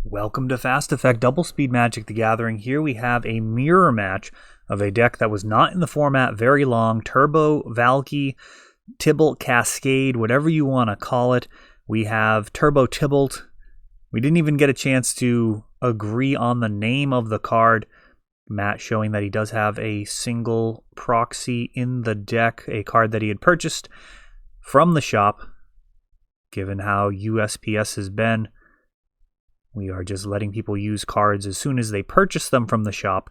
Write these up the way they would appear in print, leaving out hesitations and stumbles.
Welcome to Fast Effect Double Speed Magic the Gathering. Here we have a mirror match of a deck that was not in the format very long. Turbo, Valky, Tibalt, Cascade, whatever you want to call it. We have Turbo Tibalt. We didn't even get a chance to agree on the name of the card. Matt showing that he does have a single proxy in the deck, a card that he had purchased from the shop. Given how USPS has been, we are just letting people use cards as soon as they purchase them from the shop.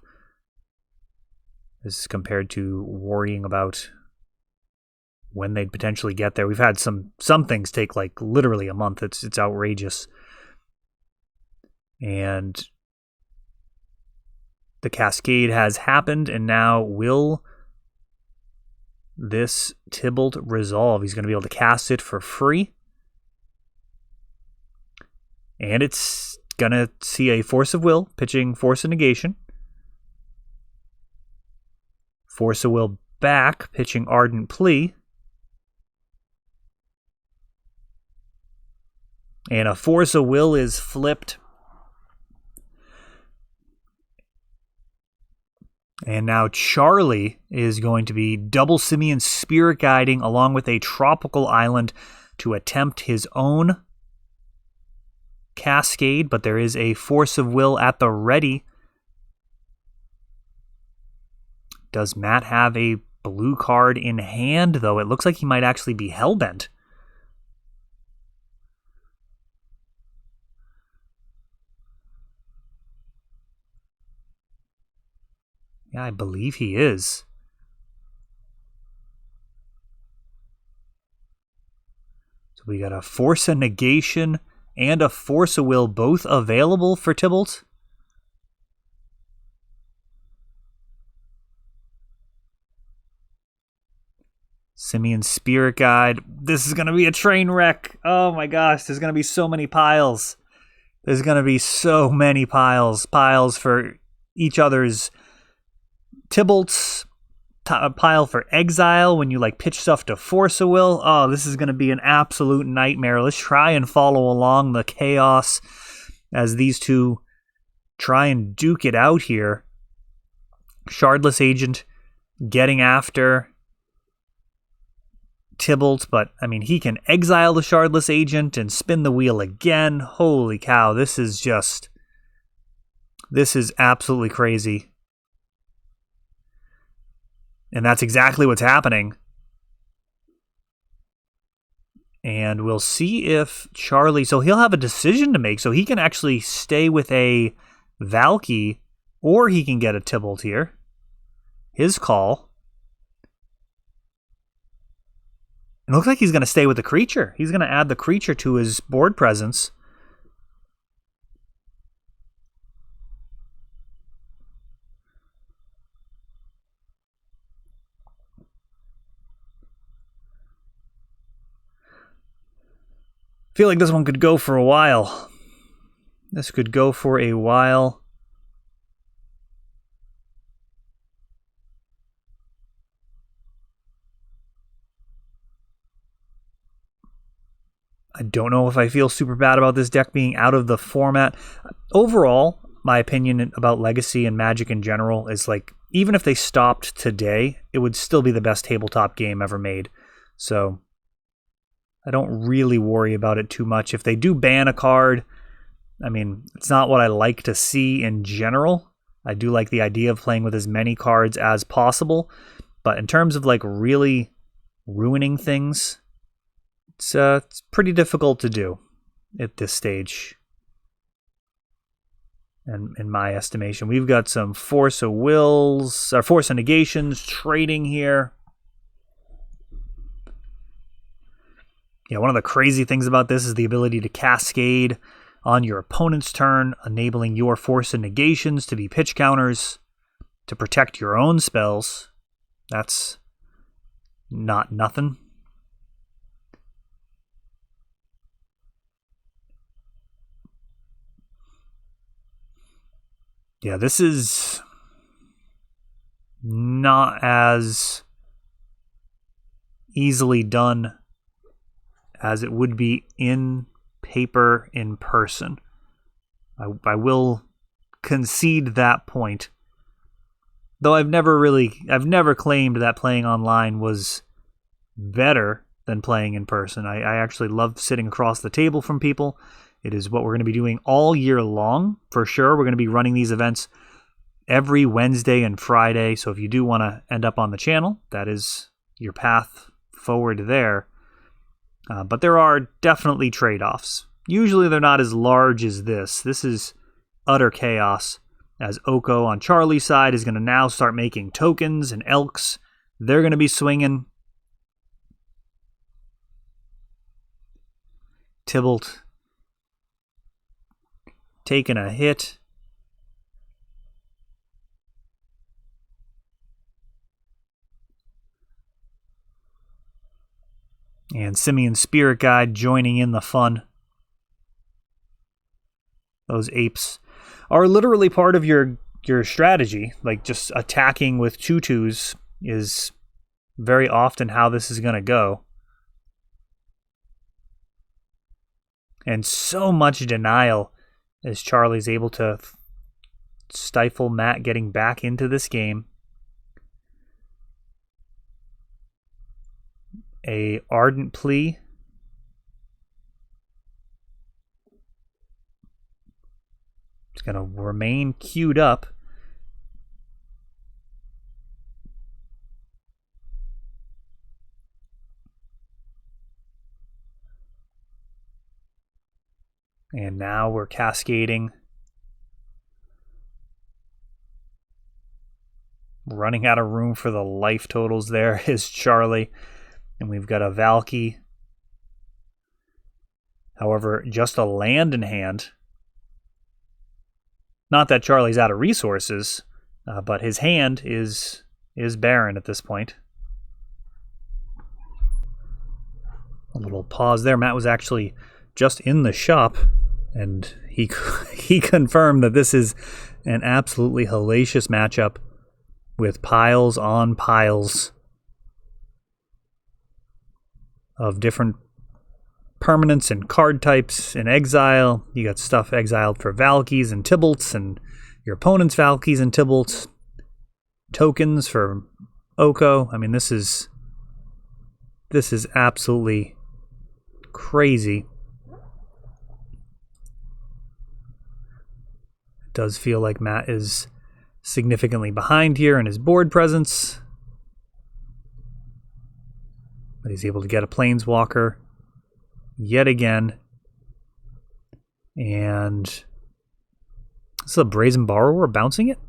This is compared to worrying about when they'd potentially get there. We've had some things take like literally a month. It's outrageous. And the Cascade has happened, and now will this Tibalt resolve? He's going to be able to cast it for free. And it's going to see a Force of Will, pitching Force of Negation. Force of Will back, pitching Ardent Plea. And a Force of Will is flipped. And now Charlie is going to be double Simian Spirit Guiding along with a Tropical Island to attempt his own Cascade, but there is a Force of Will at the ready. Does Matt have a blue card in hand, though? It looks like he might actually be Hellbent. Yeah, I believe he is. So we got a Force of Negation and a Force of Will, both available for Tibalt. Simian Spirit Guide. This is going to be a train wreck. Oh my gosh, there's going to be so many piles. There's going to be so many piles. Piles for each other's Tibalt's, a pile for Exile when you like pitch stuff to Force of Will. Oh, this is going to be an absolute nightmare. Let's try and follow along the chaos as these two try and duke it out here. Shardless Agent getting after Tibalt, but I mean, he can exile the Shardless Agent and spin the wheel again. Holy cow, this is absolutely crazy. And that's exactly what's happening. And we'll see if Charlie... So he'll have a decision to make. So he can actually stay with a Valky, or he can get a Tibalt here. His call. It looks like he's going to stay with the creature. He's going to add the creature to his board presence. Feel like this one could go for a while. This could go for a while. I don't know if I feel super bad about this deck being out of the format. Overall, my opinion about Legacy and Magic in general is like, even if they stopped today, it would still be the best tabletop game ever made. So I don't really worry about it too much. If they do ban a card, I mean, it's not what I like to see in general. I do like the idea of playing with as many cards as possible. But in terms of like really ruining things, it's pretty difficult to do at this stage. And in my estimation, we've got some Force of Wills, or Force of Negations trading here. Yeah, one of the crazy things about this is the ability to Cascade on your opponent's turn, enabling your Force of Negations to be pitch counters to protect your own spells. That's not nothing. Yeah, this is not as easily done as it would be in paper in person. I will concede that point. Though I've never claimed that playing online was better than playing in person. I actually love sitting across the table from people. It is what we're going to be doing all year long, for sure. We're going to be running these events every Wednesday and Friday. So if you do want to end up on the channel, that is your path forward there. But there are definitely trade-offs. Usually they're not as large as this. This is utter chaos, as Oko on Charlie's side is going to now start making tokens and elks. They're going to be swinging. Tibalt taking a hit. And Simian Spirit Guide joining in the fun. Those apes are literally part of your strategy. Like, just attacking with 2/2s is very often how this is going to go. And so much denial as Charlie's able to stifle Matt getting back into this game. A ardent plea. It's going to remain queued up. And now we're cascading. Running out of room for the life totals there is Charlie. And we've got a Valky. However, just a land in hand. Not that Charlie's out of resources, but his hand is barren at this point. A little pause there. Matt was actually just in the shop, and he confirmed that this is an absolutely hellacious matchup with piles on piles of different permanents and card types in exile. You got stuff exiled for Valkies and Tibalts, and your opponent's Valkies and Tibalts. Tokens for Oko. I mean, this is absolutely crazy. It does feel like Matt is significantly behind here in his board presence. But he's able to get a Planeswalker yet again. And this is a Brazen Borrower bouncing it?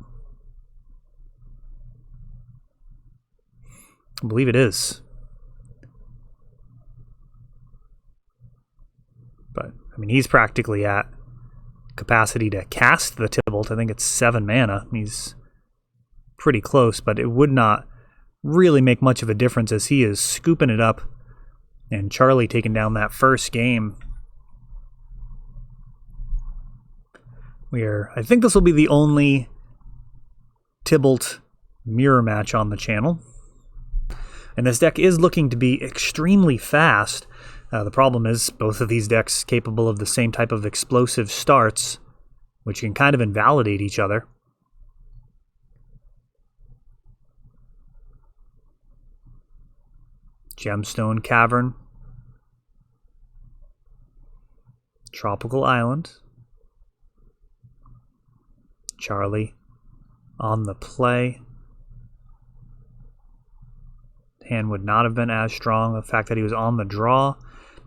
I believe it is. But, I mean, he's practically at capacity to cast the Tibalt. I think it's 7 mana. He's pretty close, but it would not really make much of a difference as he is scooping it up. And Charlie taking down that first game. I think this will be the only Tibalt mirror match on the channel. And this deck is looking to be extremely fast. The problem is both of these decks capable of the same type of explosive starts, which can kind of invalidate each other. Gemstone Cavern. Tropical Island. Charlie on the play. Hand would not have been as strong. The fact that he was on the draw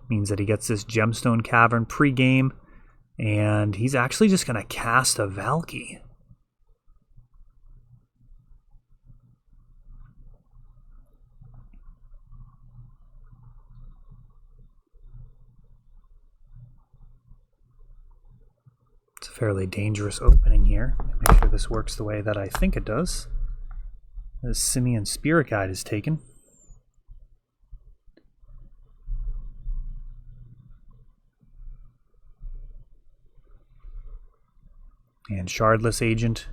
means that he gets this Gemstone Cavern pre-game, and he's actually just going to cast a Valky. It's a fairly dangerous opening here. Make sure this works the way that I think it does. This Simian Spirit Guide is taken. And Shardless Agent.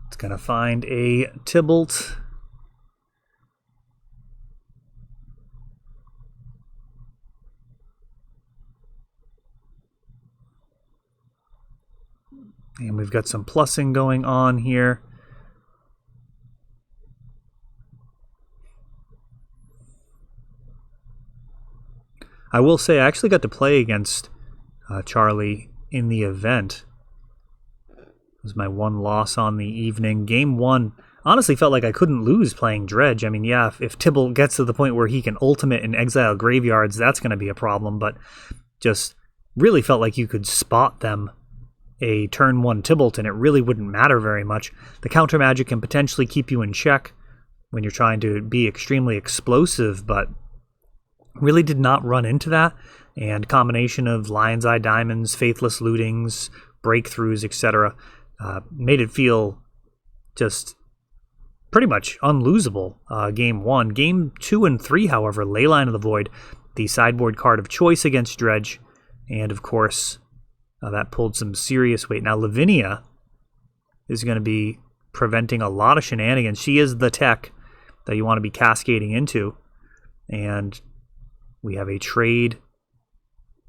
It's going to find a Tibalt. And we've got some plussing going on here. I will say I actually got to play against Charlie in the event. It was my one loss on the evening. Game 1 honestly felt like I couldn't lose playing Dredge. I mean, yeah, if Tibalt gets to the point where he can ultimate and exile graveyards, that's going to be a problem, but just really felt like you could spot them a turn 1 Tibalt and it really wouldn't matter very much. The counter magic can potentially keep you in check when you're trying to be extremely explosive, but really did not run into that. And combination of Lion's Eye Diamonds, Faithless Lootings, breakthroughs, etc. Made it feel just pretty much unlosable. Game 1. Game 2 and 3, however, Leyline of the Void, the sideboard card of choice against Dredge, and of course that pulled some serious weight. Now Lavinia is going to be preventing a lot of shenanigans. She is the tech that you want to be cascading into, and we have a trade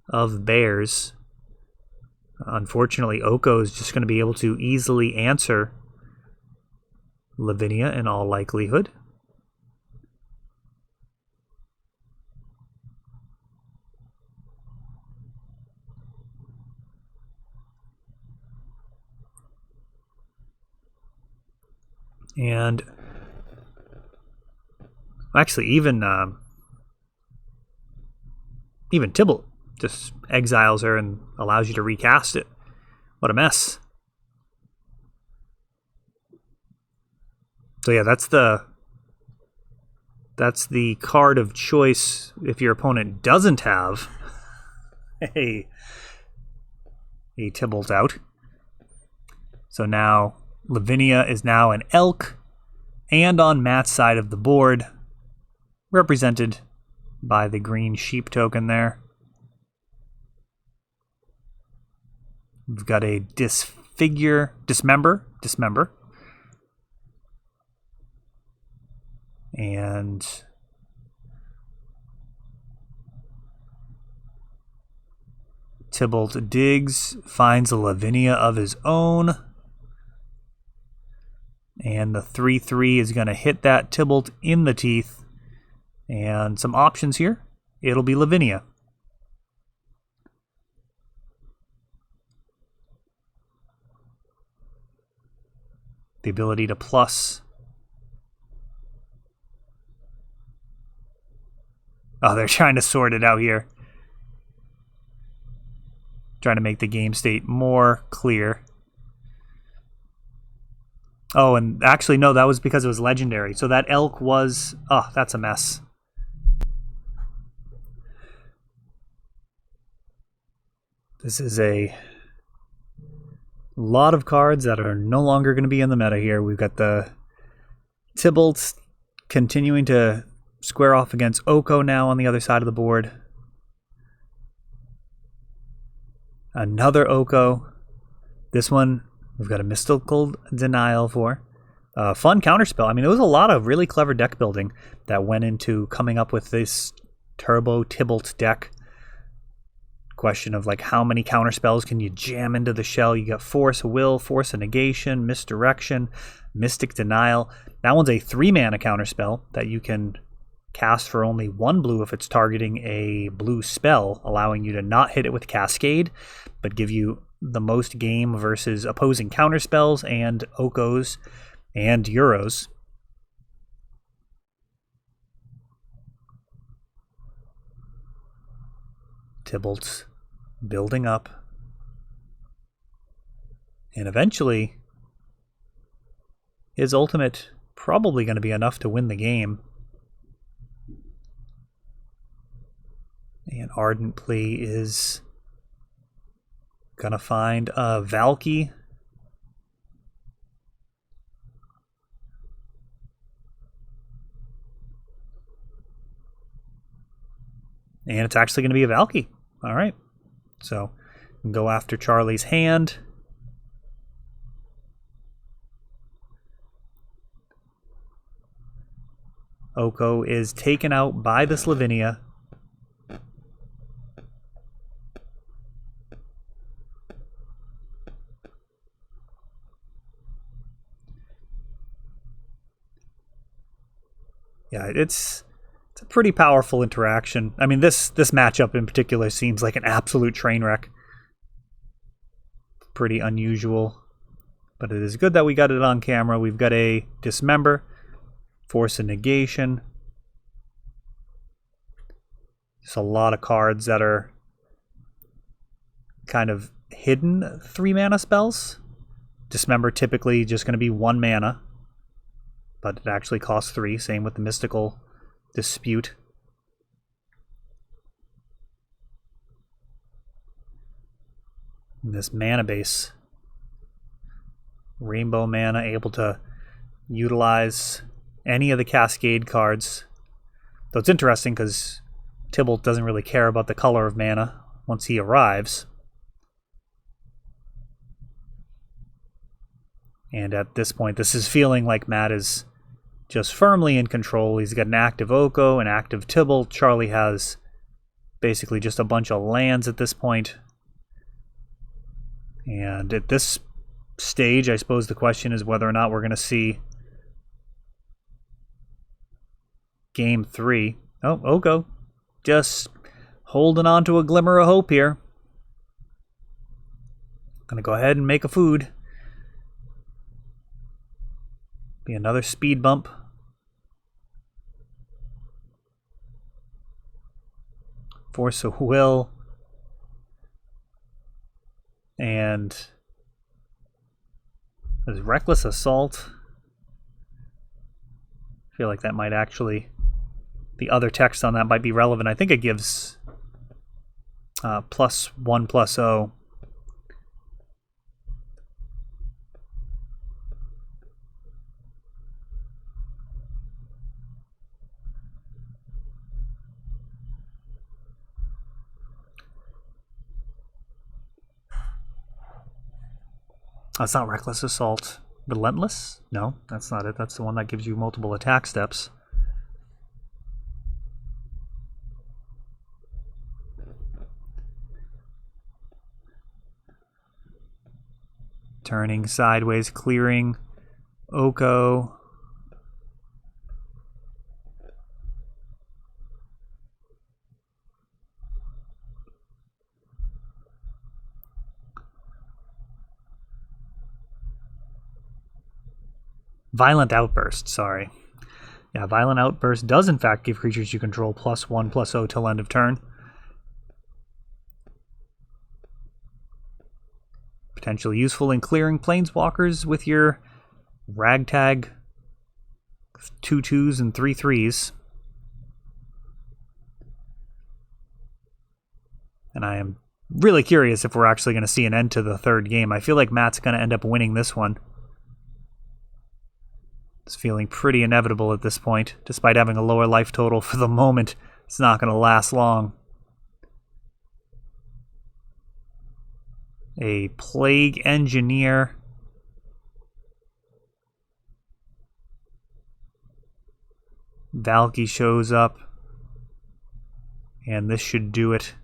of bears. Unfortunately, Oko is just going to be able to easily answer Lavinia in all likelihood. And actually, even Tibalt just exiles her and allows you to recast it. What a mess. So yeah, that's the card of choice if your opponent doesn't have a Tibalt out. So now Lavinia is now an elk, and on Matt's side of the board, represented by the green sheep token there. We've got a dismember. And Tibalt digs, finds a Lavinia of his own. And the 3/3 is going to hit that Tibalt in the teeth. And some options here. It'll be Lavinia. The ability to plus. Oh, they're trying to sort it out here. Trying to make the game state more clear. Oh, and actually, no, that was because it was legendary. So that elk was... Oh, that's a mess. This is a lot of cards that are no longer going to be in the meta here. We've got the Tibalts continuing to square off against Oko now on the other side of the board. Another Oko. This one we've got a Mystical Denial for. Fun counterspell. I mean, there was a lot of really clever deck building that went into coming up with this Turbo Tibalt deck. Question of like how many counterspells can you jam into the shell. You got Force Will, Force of Negation, Misdirection, Mystic Denial. That one's a 3-mana counterspell that you can cast for only 1 blue if it's targeting a blue spell, allowing you to not hit it with Cascade, but give you the most game versus opposing counterspells and Okos and Euros. Tibalt's building up. And eventually, his ultimate probably going to be enough to win the game. And Ardent Plea is going to find a Valky. And it's actually going to be a Valky. All right. So, go after Charlie's hand. Oko is taken out by the Lavinia. Yeah, it's a pretty powerful interaction. I mean, this matchup in particular seems like an absolute train wreck. Pretty unusual, but it is good that we got it on camera. We've got a Dismember, Force of Negation. Just a lot of cards that are kind of hidden 3 mana spells. Dismember typically just going to be 1 mana, but it actually costs 3. Same with the Mystical Dispute. And this mana base, rainbow mana, able to utilize any of the Cascade cards. Though it's interesting because Tibalt doesn't really care about the color of mana once he arrives. And at this point, this is feeling like Matt is just firmly in control. He's got an active Oko, an active Tibalt. Charlie has basically just a bunch of lands at this point. And at this stage, I suppose the question is whether or not we're going to see Game 3. Oh, Oko. Just holding on to a glimmer of hope here. Going to go ahead and make a food. Be another speed bump. Force of Will. And there's Reckless Assault. I feel like that might actually, the other text on that might be relevant. I think it gives +1/+0. That's not Reckless Assault. Relentless? No, that's not it. That's the one that gives you multiple attack steps. Turning sideways, clearing Oko. Violent Outburst, sorry. Yeah, Violent Outburst does in fact give creatures you control +1/+0 till end of turn. Potentially useful in clearing planeswalkers with your ragtag 2/2s and 3/3s. And I am really curious if we're actually going to see an end to the third game. I feel like Matt's going to end up winning this one. It's feeling pretty inevitable at this point. Despite having a lower life total for the moment, it's not going to last long. A Plague Engineer. Valky shows up. And this should do it.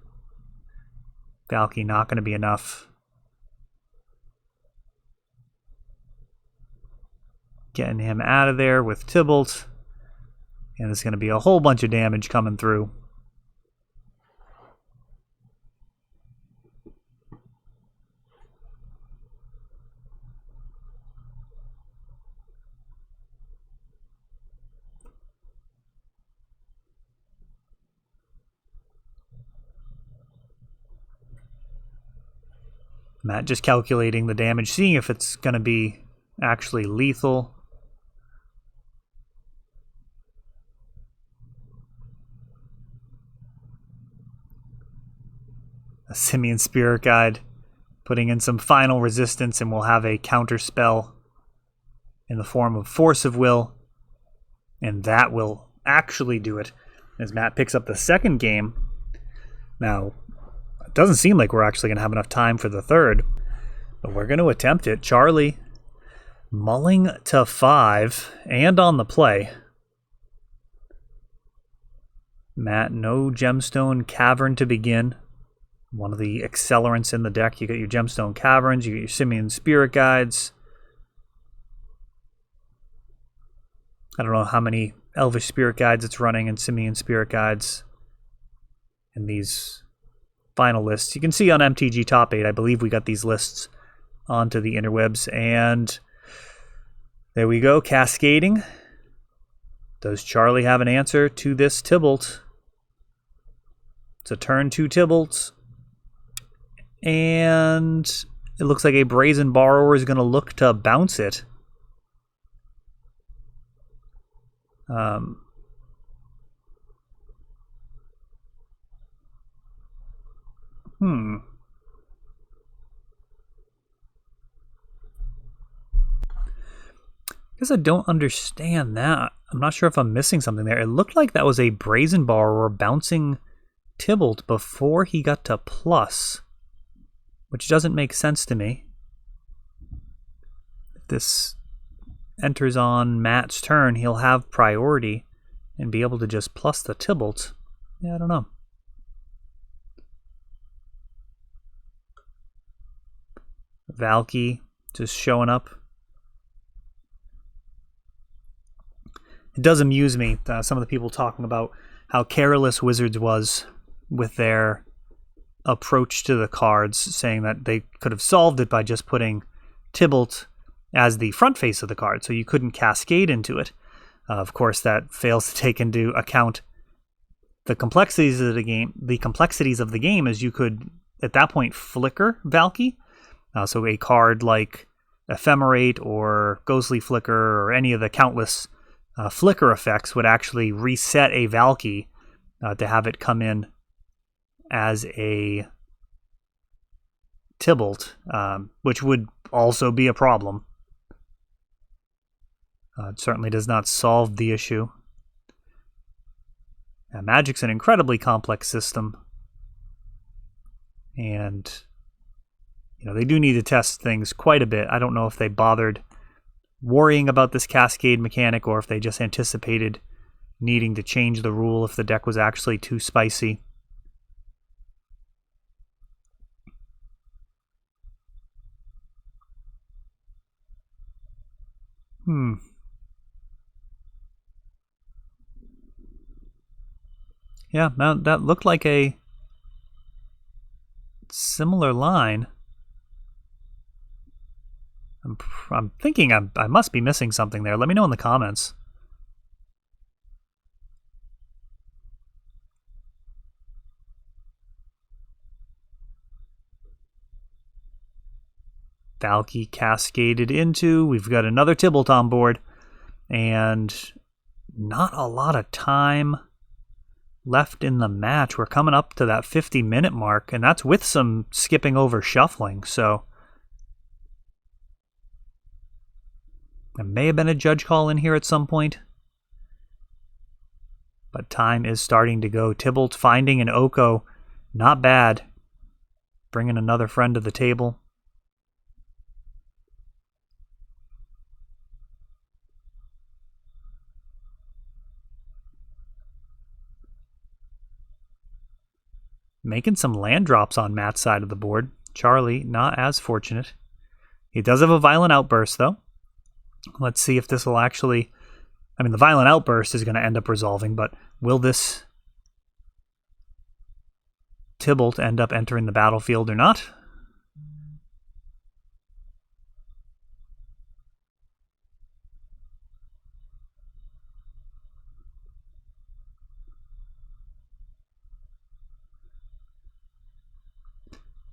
Valky not going to be enough. Getting him out of there with Tibalt. And there's going to be a whole bunch of damage coming through. Matt just calculating the damage, seeing if it's going to be actually lethal. A Simian Spirit Guide, putting in some final resistance, and we'll have a counter spell in the form of Force of Will, and that will actually do it as Matt picks up the second game. Now, it doesn't seem like we're actually going to have enough time for the third, but we're going to attempt it. Charlie mulling to 5 and on the play. Matt, no Gemstone Cavern to begin. One of the accelerants in the deck. You got your Gemstone Caverns, you got your Simian Spirit Guides. I don't know how many Elvish Spirit Guides it's running and Simian Spirit Guides in these final lists. You can see on MTG Top 8, I believe we got these lists onto the interwebs, and there we go, cascading. Does Charlie have an answer to this Tibalt? It's a turn 2 Tibalt, and it looks like a Brazen Borrower is going to look to bounce it. Guess I don't understand that. I'm not sure if I'm missing something there. It looked like that was a Brazen Borrower bouncing Tibalt before he got to plus, which doesn't make sense to me. If this enters on Matt's turn, he'll have priority and be able to just plus the Tibalt. Yeah, I don't know. Valky just showing up. It does amuse me, some of the people talking about how careless Wizards was with their approach to the cards, saying that they could have solved it by just putting Tibalt as the front face of the card, so you couldn't cascade into it. Of course, that fails to take into account the complexities of the game. The complexities of the game is you could, at that point, flicker Valky. So a card like Ephemerate or Ghostly Flicker or any of the countless flicker effects would actually reset a Valky to have it come in as a Tibalt, which would also be a problem. It certainly does not solve the issue. Magic's an incredibly complex system, and they do need to test things quite a bit. I don't know if they bothered worrying about this cascade mechanic or if they just anticipated needing to change the rule if the deck was actually too spicy. Yeah, that looked like a similar line. I'm thinking I must be missing something there. Let me know in the comments. Valky cascaded into. We've got another Tibalt on board. And not a lot of time left in the match. We're coming up to that 50-minute mark, and that's with some skipping over shuffling. So there may have been a judge call in here at some point. But time is starting to go. Tibalt finding an Oko. Not bad. Bringing another friend to the table. Making some land drops on Matt's side of the board. Charlie, not as fortunate. He does have a Violent Outburst, though. Let's see if this will actually... the Violent Outburst is going to end up resolving, but will this Tibalt end up entering the battlefield or not?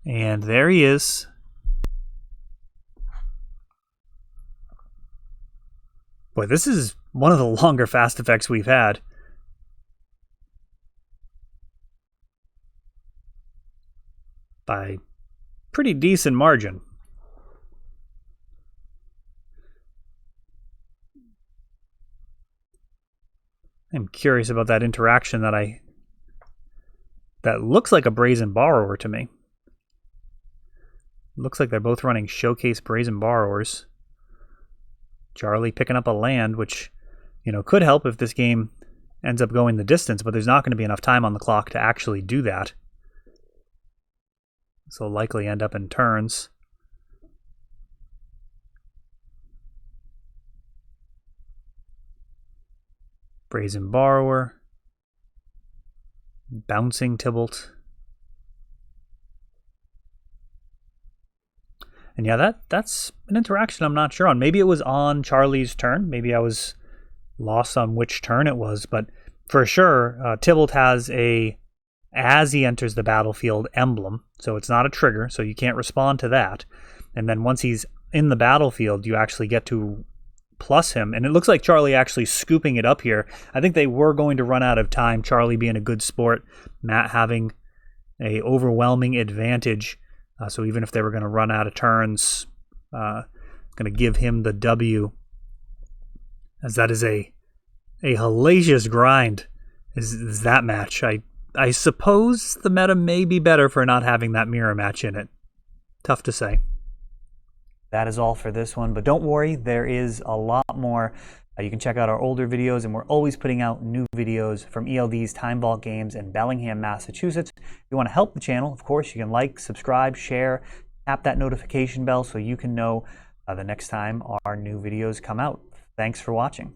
And there he is. Boy, this is one of the longer fast effects we've had. By pretty decent margin. I'm curious about that interaction that looks like a Brazen Borrower to me. Looks like they're both running Showcase Brazen Borrowers. Charlie picking up a land, which, could help if this game ends up going the distance, but there's not going to be enough time on the clock to actually do that. So likely end up in turns. Brazen Borrower. Bouncing Tibalt. And yeah, that's an interaction I'm not sure on. Maybe it was on Charlie's turn. Maybe I was lost on which turn it was. But for sure, Tibalt has a, as he enters the battlefield, emblem. So it's not a trigger, so you can't respond to that. And then once he's in the battlefield, you actually get to plus him. And it looks like Charlie actually scooping it up here. I think they were going to run out of time, Charlie being a good sport, Matt having a overwhelming advantage. So even if they were going to run out of turns, going to give him the W, as that is a hellacious grind, is that match. I suppose the meta may be better for not having that mirror match in it. Tough to say. That is all for this one, but don't worry, there is a lot more. You can check out our older videos, and we're always putting out new videos from ELD's Time Vault games in Bellingham, Massachusetts. If you want to help the channel, of course, you can like, subscribe, share, tap that notification bell so you can know the next time our new videos come out. Thanks for watching.